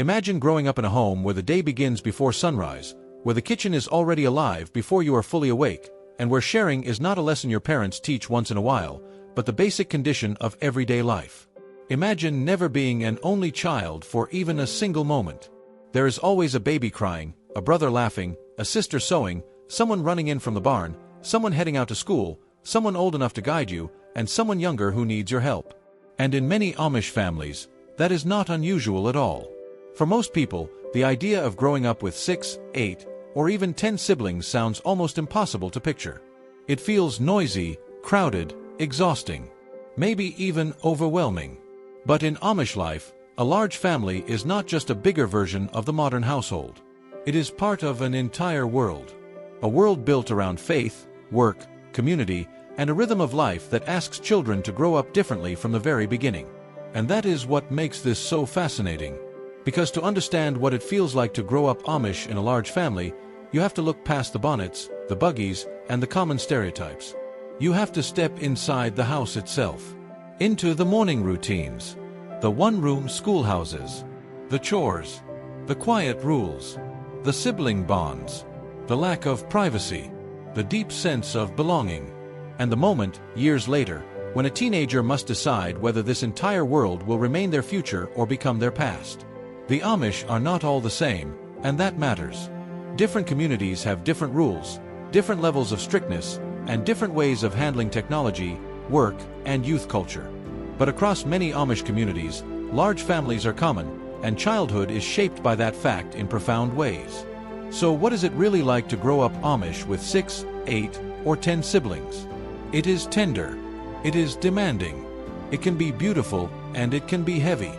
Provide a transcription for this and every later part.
Imagine growing up in a home where the day begins before sunrise, where the kitchen is already alive before you are fully awake, and where sharing is not a lesson your parents teach once in a while, but the basic condition of everyday life. Imagine never being an only child for even a single moment. There is always a baby crying, a brother laughing, a sister sewing, someone running in from the barn, someone heading out to school, someone old enough to guide you, and someone younger who needs your help. And in many Amish families, that is not unusual at all. For most people, the idea of growing up with 6, 8, or even 10 siblings sounds almost impossible to picture. It feels noisy, crowded, exhausting, maybe even overwhelming. But in Amish life, a large family is not just a bigger version of the modern household. It is part of an entire world. A world built around faith, work, community, and a rhythm of life that asks children to grow up differently from the very beginning. And that is what makes this so fascinating. Because to understand what it feels like to grow up Amish in a large family, you have to look past the bonnets, the buggies, and the common stereotypes. You have to step inside the house itself. Into the morning routines, the one-room schoolhouses, the chores, the quiet rules, the sibling bonds, the lack of privacy, the deep sense of belonging, and the moment, years later, when a teenager must decide whether this entire world will remain their future or become their past. The Amish are not all the same, and that matters. Different communities have different rules, different levels of strictness, and different ways of handling technology, work, and youth culture. But across many Amish communities, large families are common, and childhood is shaped by that fact in profound ways. So what is it really like to grow up Amish with 6, 8, or 10 siblings? It is tender. It is demanding. It can be beautiful, and it can be heavy.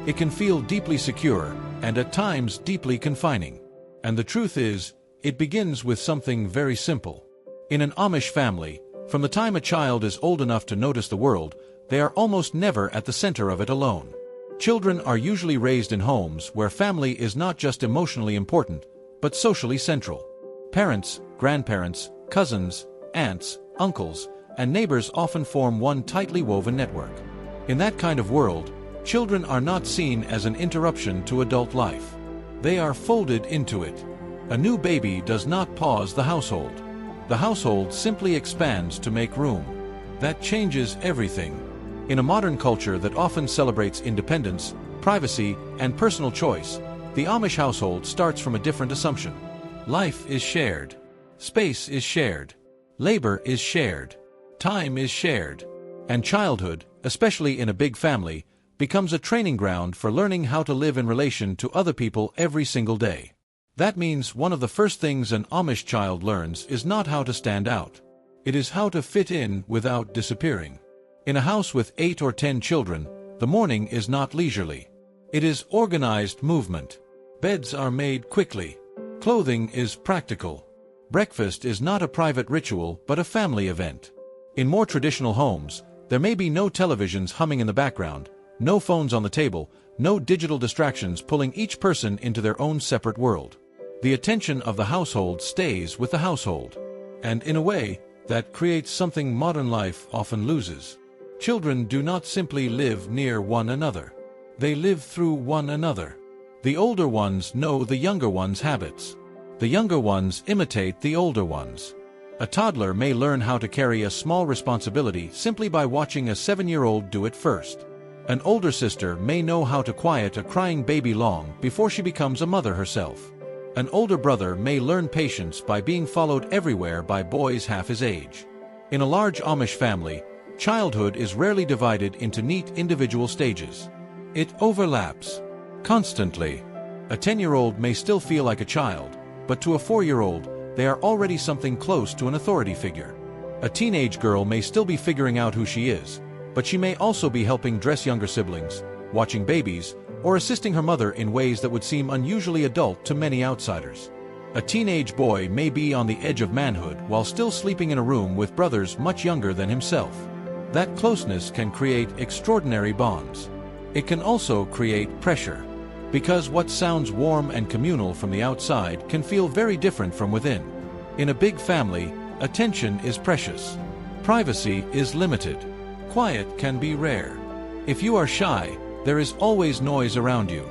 It can feel deeply secure, and at times deeply confining. And the truth is, it begins with something very simple. In an Amish family, from the time a child is old enough to notice the world, they are almost never at the center of it alone. Children are usually raised in homes where family is not just emotionally important, but socially central. Parents, grandparents, cousins, aunts, uncles, and neighbors often form one tightly woven network. In that kind of world, children are not seen as an interruption to adult life. They are folded into it. A new baby does not pause the household. The household simply expands to make room. That changes everything. In a modern culture that often celebrates independence, privacy, and personal choice, the Amish household starts from a different assumption. Life is shared. Space is shared. Labor is shared. Time is shared. And childhood, especially in a big family, becomes a training ground for learning how to live in relation to other people every single day. That means one of the first things an Amish child learns is not how to stand out. It is how to fit in without disappearing. In a house with 8 or 10 children, the morning is not leisurely. It is organized movement. Beds are made quickly. Clothing is practical. Breakfast is not a private ritual but a family event. In more traditional homes, there may be no televisions humming in the background, no phones on the table, no digital distractions pulling each person into their own separate world. The attention of the household stays with the household. And in a way, that creates something modern life often loses. Children do not simply live near one another. They live through one another. The older ones know the younger ones' habits. The younger ones imitate the older ones. A toddler may learn how to carry a small responsibility simply by watching a 7-year-old do it first. An older sister may know how to quiet a crying baby long before she becomes a mother herself. An older brother may learn patience by being followed everywhere by boys half his age. In a large Amish family, childhood is rarely divided into neat individual stages. It overlaps constantly. A 10-year-old may still feel like a child, but to a 4-year-old, they are already something close to an authority figure. A teenage girl may still be figuring out who she is, but she may also be helping dress younger siblings, watching babies, or assisting her mother in ways that would seem unusually adult to many outsiders. A teenage boy may be on the edge of manhood while still sleeping in a room with brothers much younger than himself. That closeness can create extraordinary bonds. It can also create pressure, because what sounds warm and communal from the outside can feel very different from within. In a big family, attention is precious. Privacy is limited. Quiet can be rare. If you are shy, there is always noise around you.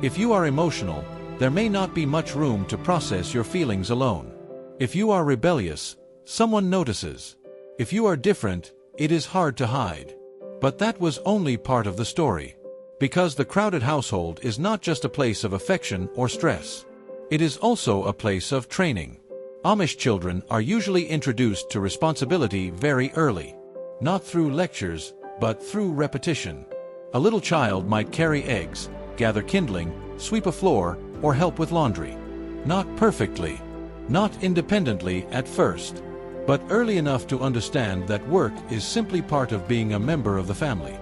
If you are emotional, there may not be much room to process your feelings alone. If you are rebellious, someone notices. If you are different, it is hard to hide. But that was only part of the story. Because the crowded household is not just a place of affection or stress. It is also a place of training. Amish children are usually introduced to responsibility very early. Not through lectures, but through repetition. A little child might carry eggs, gather kindling, sweep a floor, or help with laundry. Not perfectly. Not independently at first. But early enough to understand that work is simply part of being a member of the family.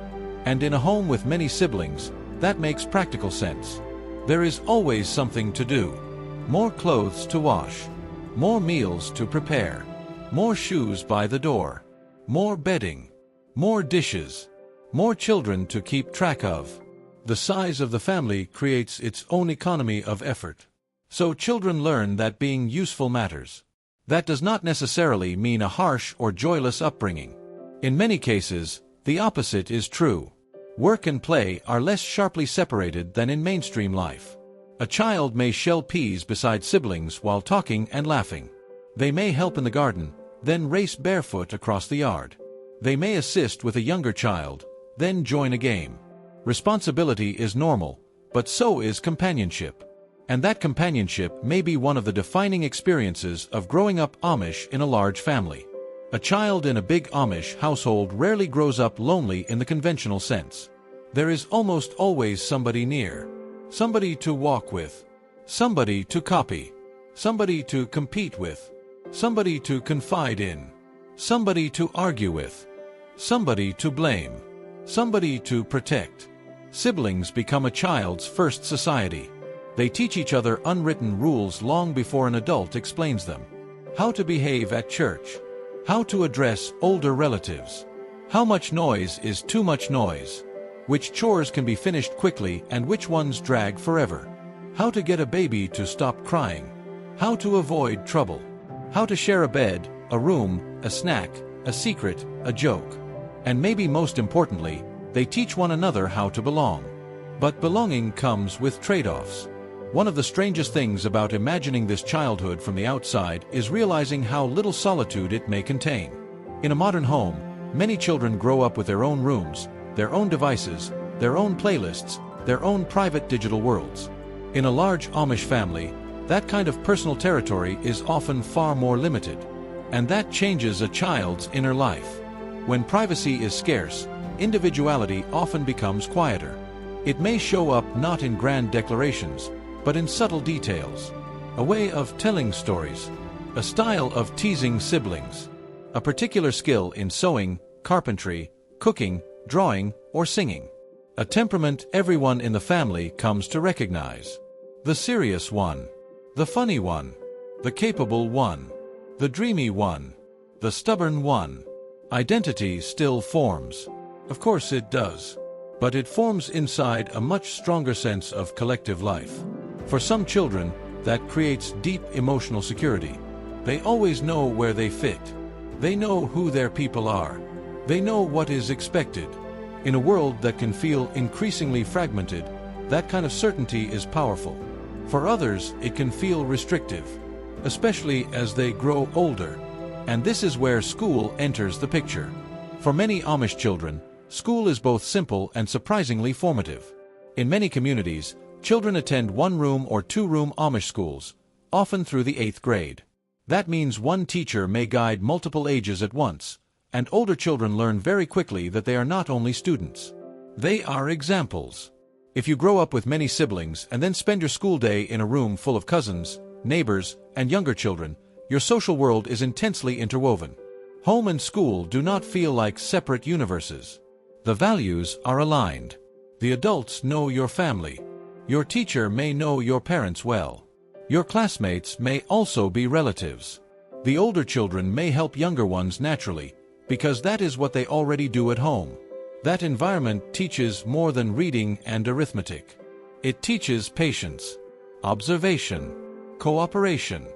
And in a home with many siblings, that makes practical sense. There is always something to do. More clothes to wash. More meals to prepare. More shoes by the door. More bedding. More dishes. More children to keep track of. The size of the family creates its own economy of effort. So children learn that being useful matters. That does not necessarily mean a harsh or joyless upbringing. In many cases, the opposite is true. Work and play are less sharply separated than in mainstream life. A child may shell peas beside siblings while talking and laughing. They may help in the garden, then race barefoot across the yard. They may assist with a younger child, then join a game. Responsibility is normal, but so is companionship. And that companionship may be one of the defining experiences of growing up Amish in a large family. A child in a big Amish household rarely grows up lonely in the conventional sense. There is almost always somebody near. Somebody to walk with. Somebody to copy. Somebody to compete with. Somebody to confide in. Somebody to argue with. Somebody to blame. Somebody to protect. Siblings become a child's first society. They teach each other unwritten rules long before an adult explains them. How to behave at church. How to address older relatives. How much noise is too much noise. Which chores can be finished quickly and which ones drag forever. How to get a baby to stop crying. How to avoid trouble. How to share a bed, a room, a snack, a secret, a joke. And maybe most importantly, they teach one another how to belong. But belonging comes with trade-offs. One of the strangest things about imagining this childhood from the outside is realizing how little solitude it may contain. In a modern home, many children grow up with their own rooms, their own devices, their own playlists, their own private digital worlds. In a large Amish family, that kind of personal territory is often far more limited. And that changes a child's inner life. When privacy is scarce, individuality often becomes quieter. It may show up not in grand declarations, but in subtle details. A way of telling stories. A style of teasing siblings. A particular skill in sewing, carpentry, cooking, drawing, or singing. A temperament everyone in the family comes to recognize. The serious one. The funny one. The capable one. The dreamy one. The stubborn one. Identity still forms. Of course it does. But it forms inside a much stronger sense of collective life. For some children, that creates deep emotional security. They always know where they fit. They know who their people are. They know what is expected. In a world that can feel increasingly fragmented, that kind of certainty is powerful. For others, it can feel restrictive, especially as they grow older. And this is where school enters the picture. For many Amish children, school is both simple and surprisingly formative. In many communities, children attend one-room or two-room Amish schools, often through the 8th grade. That means one teacher may guide multiple ages at once, and older children learn very quickly that they are not only students. They are examples. If you grow up with many siblings and then spend your school day in a room full of cousins, neighbors, and younger children, your social world is intensely interwoven. Home and school do not feel like separate universes. The values are aligned. The adults know your family. Your teacher may know your parents well. Your classmates may also be relatives. The older children may help younger ones naturally, because that is what they already do at home. That environment teaches more than reading and arithmetic. It teaches patience, observation, cooperation.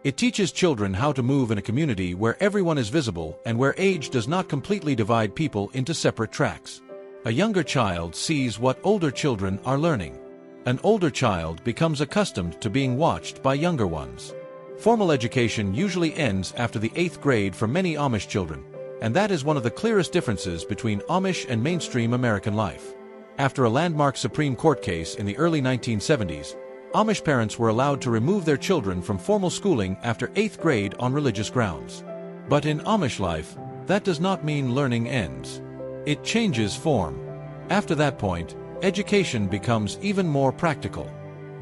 It teaches children how to move in a community where everyone is visible and where age does not completely divide people into separate tracks. A younger child sees what older children are learning. An older child becomes accustomed to being watched by younger ones. Formal education usually ends after the 8th grade for many Amish children, and that is one of the clearest differences between Amish and mainstream American life. After a landmark Supreme Court case in the early 1970s, Amish parents were allowed to remove their children from formal schooling after 8th grade on religious grounds. But in Amish life, that does not mean learning ends. It changes form. After that point, education becomes even more practical.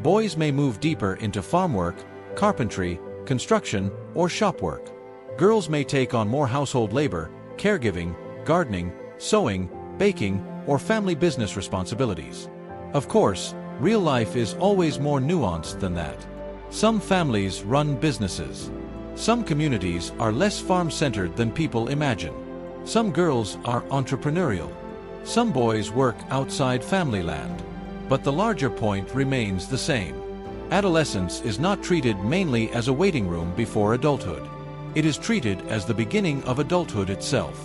Boys may move deeper into farm work, carpentry, construction, or shop work. Girls may take on more household labor, caregiving, gardening, sewing, baking, or family business responsibilities. Of course, real life is always more nuanced than that. Some families run businesses. Some communities are less farm-centered than people imagine. Some girls are entrepreneurial. Some boys work outside family land. But the larger point remains the same. Adolescence is not treated mainly as a waiting room before adulthood. It is treated as the beginning of adulthood itself.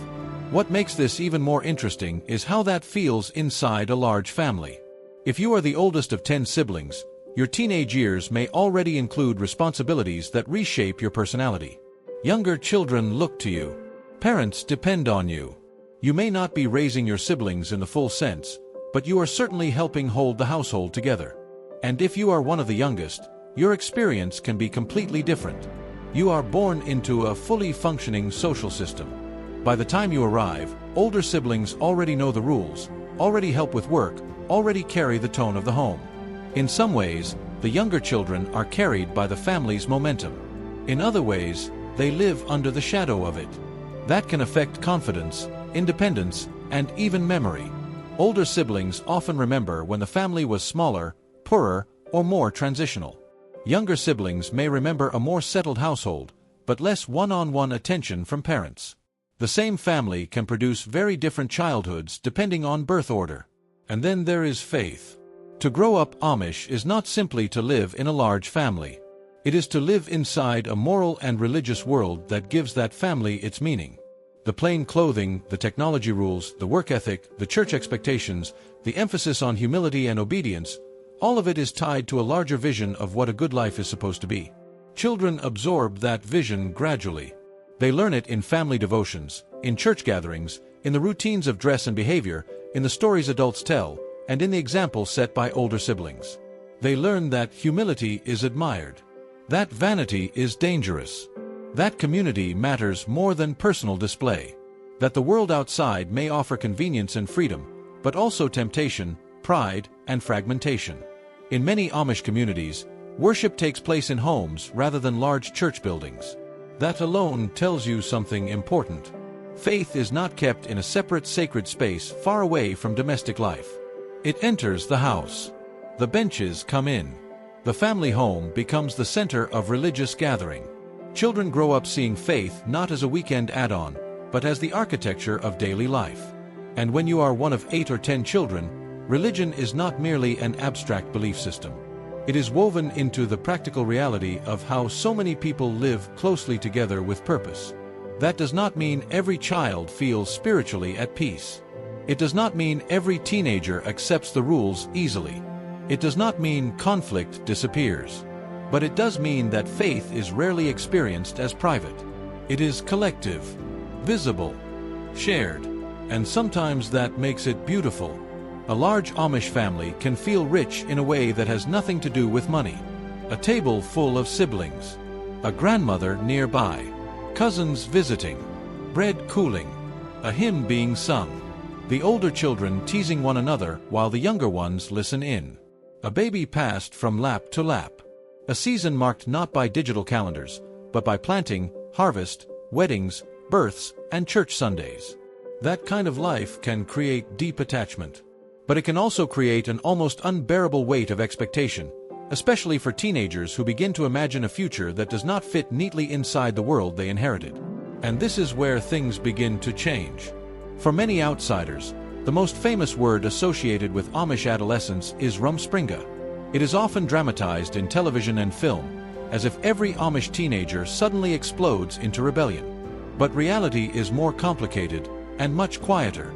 What makes this even more interesting is how that feels inside a large family. If you are the oldest of 10 siblings, your teenage years may already include responsibilities that reshape your personality. Younger children look to you. Parents depend on you. You may not be raising your siblings in the full sense, but you are certainly helping hold the household together. And if you are one of the youngest, your experience can be completely different. You are born into a fully functioning social system. By the time you arrive, older siblings already know the rules, already help with work, already carry the tone of the home. In some ways, the younger children are carried by the family's momentum. In other ways, they live under the shadow of it. That can affect confidence, independence, and even memory. Older siblings often remember when the family was smaller, poorer, or more transitional. Younger siblings may remember a more settled household, but less one-on-one attention from parents. The same family can produce very different childhoods depending on birth order. And then there is faith. To grow up Amish is not simply to live in a large family. It is to live inside a moral and religious world that gives that family its meaning. The plain clothing, the technology rules, the work ethic, the church expectations, the emphasis on humility and obedience, all of it is tied to a larger vision of what a good life is supposed to be. Children absorb that vision gradually. They learn it in family devotions, in church gatherings, in the routines of dress and behavior, in the stories adults tell, and in the examples set by older siblings. They learn that humility is admired, that vanity is dangerous, that community matters more than personal display, that the world outside may offer convenience and freedom, but also temptation, pride, and fragmentation. In many Amish communities, worship takes place in homes rather than large church buildings. That alone tells you something important. Faith is not kept in a separate sacred space far away from domestic life. It enters the house. The benches come in. The family home becomes the center of religious gathering. Children grow up seeing faith not as a weekend add-on, but as the architecture of daily life. And when you are one of 8 or 10 children, religion is not merely an abstract belief system. It is woven into the practical reality of how so many people live closely together with purpose. That does not mean every child feels spiritually at peace. It does not mean every teenager accepts the rules easily. It does not mean conflict disappears. But it does mean that faith is rarely experienced as private. It is collective, visible, shared, and sometimes that makes it beautiful. A large Amish family can feel rich in a way that has nothing to do with money. A table full of siblings, a grandmother nearby, cousins visiting, bread cooling, a hymn being sung, the older children teasing one another while the younger ones listen in, a baby passed from lap to lap, a season marked not by digital calendars, but by planting, harvest, weddings, births, and church Sundays. That kind of life can create deep attachment. But it can also create an almost unbearable weight of expectation, especially for teenagers who begin to imagine a future that does not fit neatly inside the world they inherited. And this is where things begin to change. For many outsiders, the most famous word associated with Amish adolescence is rumspringa. It is often dramatized in television and film, as if every Amish teenager suddenly explodes into rebellion. But reality is more complicated and much quieter.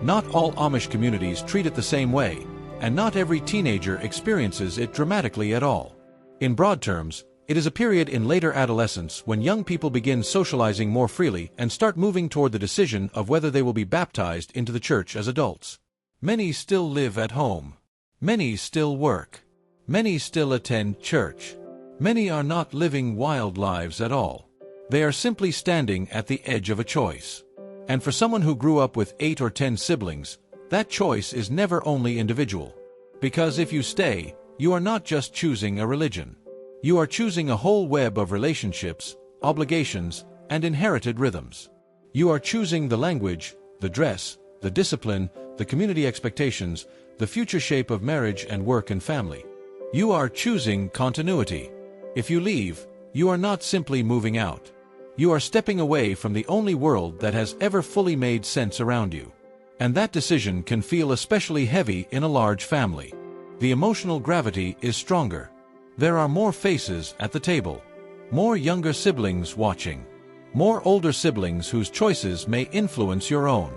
Not all Amish communities treat it the same way, and not every teenager experiences it dramatically at all. In broad terms, it is a period in later adolescence when young people begin socializing more freely and start moving toward the decision of whether they will be baptized into the church as adults. Many still live at home. Many still work. Many still attend church. Many are not living wild lives at all. They are simply standing at the edge of a choice. And for someone who grew up with 8 or 10 siblings, that choice is never only individual. Because if you stay, you are not just choosing a religion. You are choosing a whole web of relationships, obligations, and inherited rhythms. You are choosing the language, the dress, the discipline, the community expectations, the future shape of marriage and work and family. You are choosing continuity. If you leave, you are not simply moving out. You are stepping away from the only world that has ever fully made sense around you. And that decision can feel especially heavy in a large family. The emotional gravity is stronger. There are more faces at the table. More younger siblings watching. More older siblings whose choices may influence your own.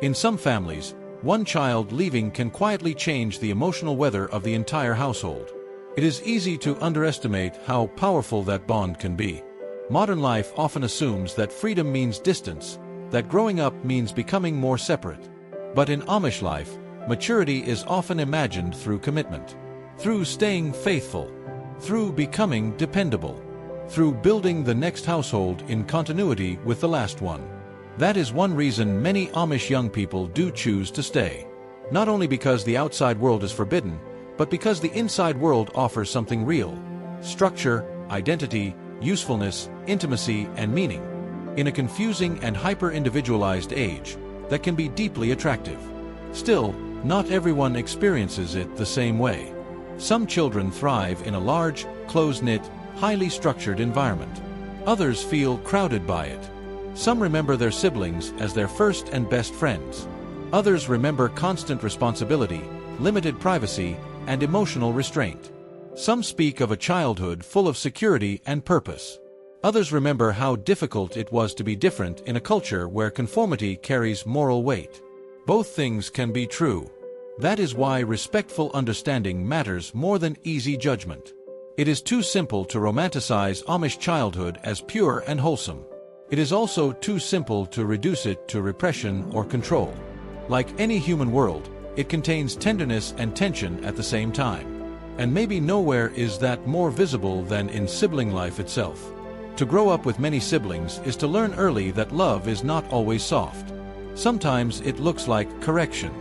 In some families, one child leaving can quietly change the emotional weather of the entire household. It is easy to underestimate how powerful that bond can be. Modern life often assumes that freedom means distance, that growing up means becoming more separate. But in Amish life, maturity is often imagined through commitment, through staying faithful, through becoming dependable, through building the next household in continuity with the last one. That is one reason many Amish young people do choose to stay. Not only because the outside world is forbidden, but because the inside world offers something real: structure, identity, usefulness, intimacy, and meaning. In a confusing and hyper-individualized age, that can be deeply attractive. Still, not everyone experiences it the same way. Some children thrive in a large, close-knit, highly structured environment. Others feel crowded by it. Some remember their siblings as their first and best friends. Others remember constant responsibility, limited privacy, and emotional restraint. Some speak of a childhood full of security and purpose. Others remember how difficult it was to be different in a culture where conformity carries moral weight. Both things can be true. That is why respectful understanding matters more than easy judgment. It is too simple to romanticize Amish childhood as pure and wholesome. It is also too simple to reduce it to repression or control. Like any human world, it contains tenderness and tension at the same time. And maybe nowhere is that more visible than in sibling life itself. To grow up with many siblings is to learn early that love is not always soft. Sometimes it looks like correction.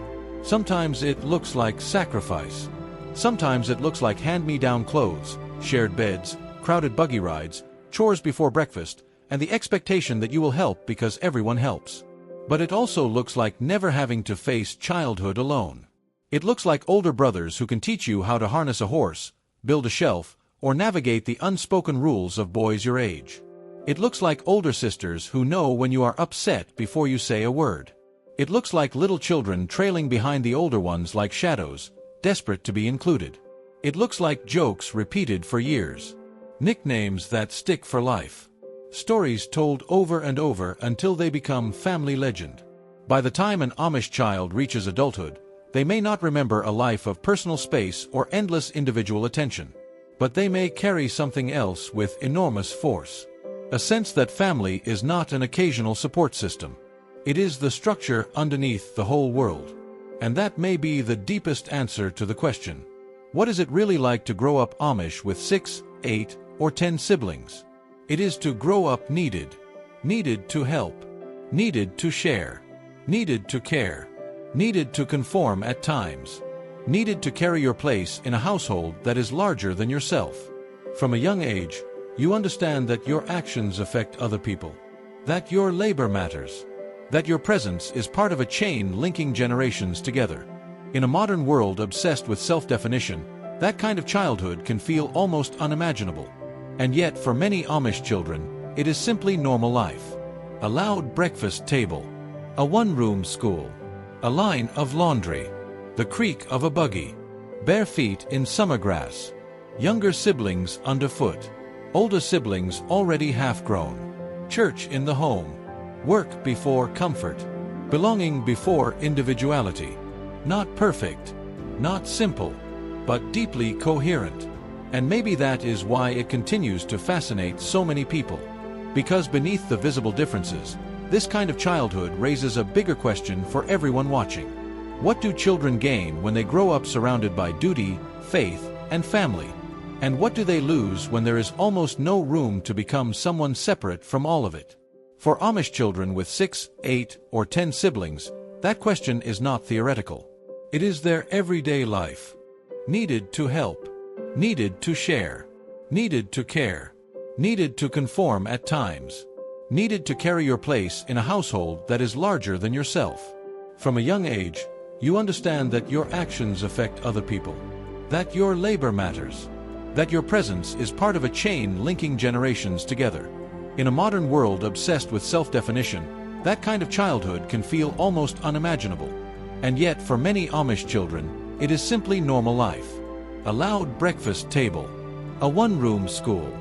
Sometimes it looks like sacrifice. Sometimes it looks like hand-me-down clothes, shared beds, crowded buggy rides, chores before breakfast, and the expectation that you will help because everyone helps. But it also looks like never having to face childhood alone. It looks like older brothers who can teach you how to harness a horse, build a shelf, or navigate the unspoken rules of boys your age. It looks like older sisters who know when you are upset before you say a word. It looks like little children trailing behind the older ones like shadows, desperate to be included. It looks like jokes repeated for years. Nicknames that stick for life. Stories told over and over until they become family legend. By the time an Amish child reaches adulthood, they may not remember a life of personal space or endless individual attention. But they may carry something else with enormous force. A sense that family is not an occasional support system. It is the structure underneath the whole world. And that may be the deepest answer to the question: what is it really like to grow up Amish with 6, 8, or 10 siblings? It is to grow up needed. Needed to help. Needed to share. Needed to care. Needed to conform at times. Needed to carry your place in a household that is larger than yourself. From a young age, you understand that your actions affect other people. That your labor matters. That your presence is part of a chain linking generations together. In a modern world obsessed with self-definition, that kind of childhood can feel almost unimaginable. And yet, for many Amish children, it is simply normal life. A loud breakfast table. A one-room school. A line of laundry. The creak of a buggy. Bare feet in summer grass. Younger siblings underfoot. Older siblings already half-grown. Church in the home. Work before comfort. Belonging before individuality. Not perfect. Not simple, but deeply coherent. And maybe that is why it continues to fascinate so many people. Because beneath the visible differences, this kind of childhood raises a bigger question for everyone watching. What do children gain when they grow up surrounded by duty, faith, and family? And what do they lose when there is almost no room to become someone separate from all of it? For Amish children with 6, 8, or 10 siblings, that question is not theoretical. It is their everyday life. Needed to help. Needed to share. Needed to care. Needed to conform at times. Needed to carry your place in a household that is larger than yourself. From a young age, you understand that your actions affect other people. That your labor matters. That your presence is part of a chain linking generations together. In a modern world obsessed with self-definition, that kind of childhood can feel almost unimaginable. And yet, for many Amish children, it is simply normal life. A loud breakfast table. A one-room school.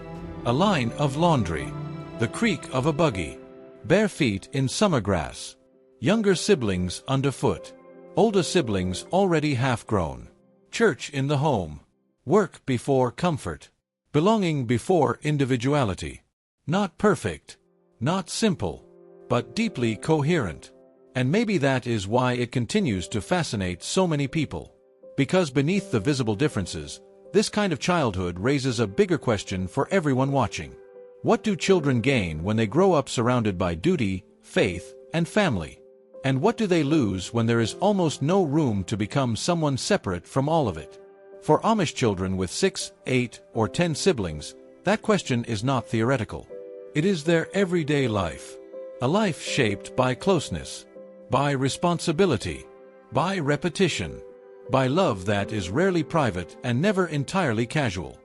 A line of laundry. The creak of a buggy. Bare feet in summer grass. Younger siblings underfoot. Older siblings already half-grown. Church in the home. Work before comfort. Belonging before individuality. Not perfect. Not simple. But deeply coherent. And maybe that is why it continues to fascinate so many people. Because beneath the visible differences, this kind of childhood raises a bigger question for everyone watching. What do children gain when they grow up surrounded by duty, faith, and family? And what do they lose when there is almost no room to become someone separate from all of it? For Amish children with 6, 8, or 10 siblings, that question is not theoretical. It is their everyday life. A life shaped by closeness, by responsibility, by repetition, by love that is rarely private and never entirely casual.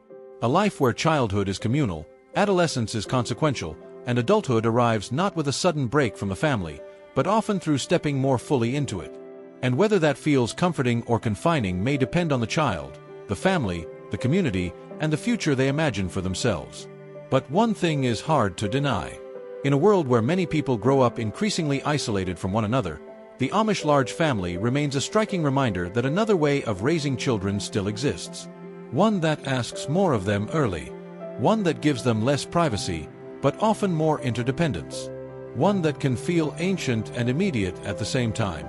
A life where childhood is communal, adolescence is consequential, and adulthood arrives not with a sudden break from the family, but often through stepping more fully into it. And whether that feels comforting or confining may depend on the child, the family, the community, and the future they imagine for themselves. But one thing is hard to deny. In a world where many people grow up increasingly isolated from one another, the Amish large family remains a striking reminder that another way of raising children still exists. One that asks more of them early. One that gives them less privacy, but often more interdependence. One that can feel ancient and immediate at the same time.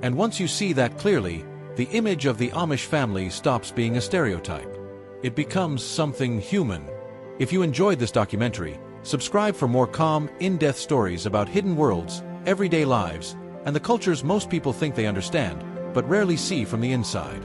And once you see that clearly, the image of the Amish family stops being a stereotype. It becomes something human. If you enjoyed this documentary, subscribe for more calm, in-depth stories about hidden worlds, everyday lives, and the cultures most people think they understand, but rarely see from the inside.